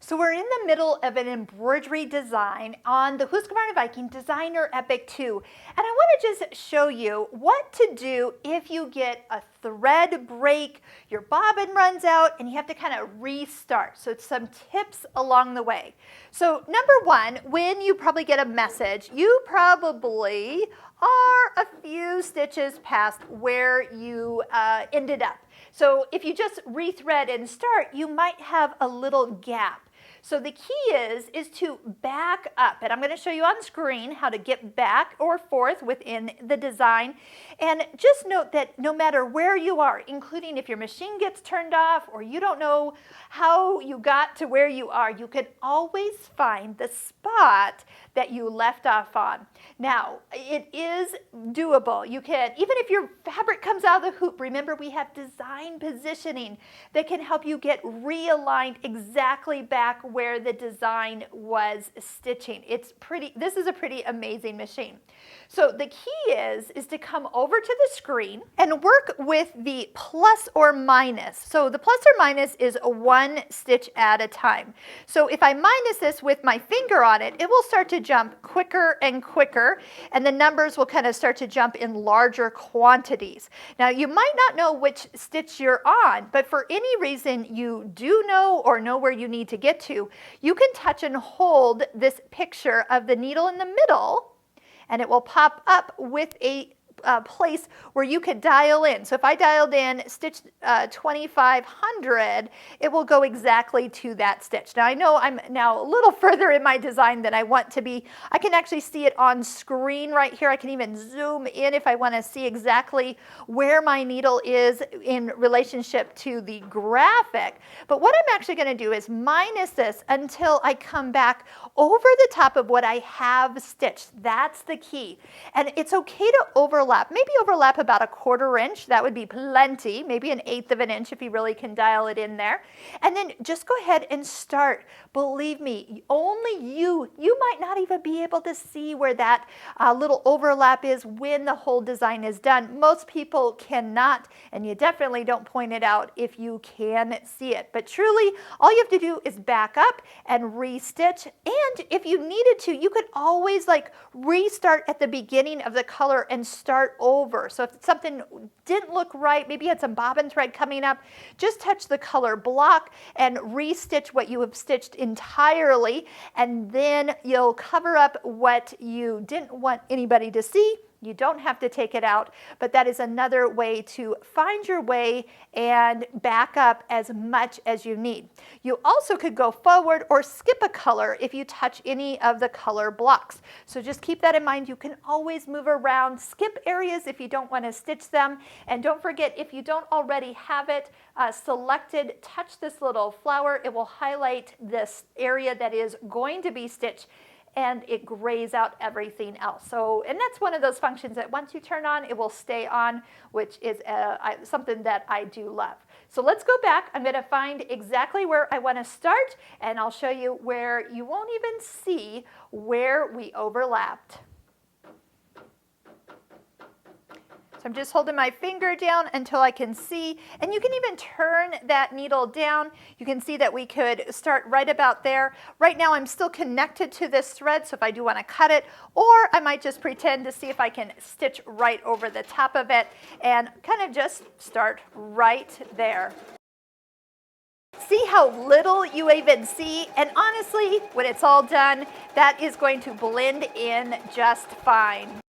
So we're in the middle of an embroidery design on the Husqvarna Viking Designer EPIC 2. And I want to just show you what to do if you get a thread break, your bobbin runs out, and you have to kind of restart. So it's some tips along the way. So number one, when you probably get a message, you probably are a few stitches past where you ended up. So if you just rethread and start, you might have a little gap. So the key is to back up, and I'm going to show you on screen how to get back or forth within the design. And just note that no matter where you are, including if your machine gets turned off or you don't know how you got to where you are, you can always find the spot that you left off on. Now, it is doable. You can, even if your fabric comes out of the hoop, remember we have design positioning that can help you get realigned exactly back where the design was stitching. This is a pretty amazing machine. So the key is to come over to the screen and work with the plus or minus. So the plus or minus is one stitch at a time. So if I minus this with my finger on it, it will start to jump quicker and quicker, and the numbers will kind of start to jump in larger quantities. Now you might not know which stitch you're on, but for any reason you do know or know where you need to get to, you can touch and hold this picture of the needle in the middle, and it will pop up with a place where you could dial in. So if I dialed in stitch 2500, it will go exactly to that stitch. Now I know I'm now a little further in my design than I want to be. I can actually see it on screen right here. I can even zoom in if I want to see exactly where my needle is in relationship to the graphic. But what I'm actually going to do is minus this until I come back over the top of what I have stitched. That's the key. And it's okay to overlap. Maybe overlap about 1/4 inch. That would be plenty. Maybe 1/8 of an inch if you really can dial it in there. And then just go ahead and start. Believe me, only you might not even be able to see where that little overlap is when the whole design is done. Most people cannot, and you definitely don't point it out if you can see it. But truly, all you have to do is back up and restitch. And if you needed to, you could always restart at the beginning of the color and start over. So if something didn't look right, maybe you had some bobbin thread coming up, just touch the color block and restitch what you have stitched entirely, and then you'll cover up what you didn't want anybody to see. You don't have to take it out, but that is another way to find your way and back up as much as you need. You also could go forward or skip a color if you touch any of the color blocks. So just keep that in mind. You can always move around, skip areas if you don't want to stitch them. And don't forget, if you don't already have it selected, touch this little flower. It will highlight this area that is going to be stitched, and it grays out everything else. So, and that's one of those functions that once you turn on, it will stay on, which is something that I do love. So let's go back. I'm going to find exactly where I want to start, and I'll show you where you won't even see where we overlapped. So I'm just holding my finger down until I can see, and you can even turn that needle down. You can see that we could start right about there. Right now I'm still connected to this thread, so if I do want to cut it, or I might just pretend to see if I can stitch right over the top of it and kind of just start right there. See how little you even see, and honestly, when it's all done, that is going to blend in just fine.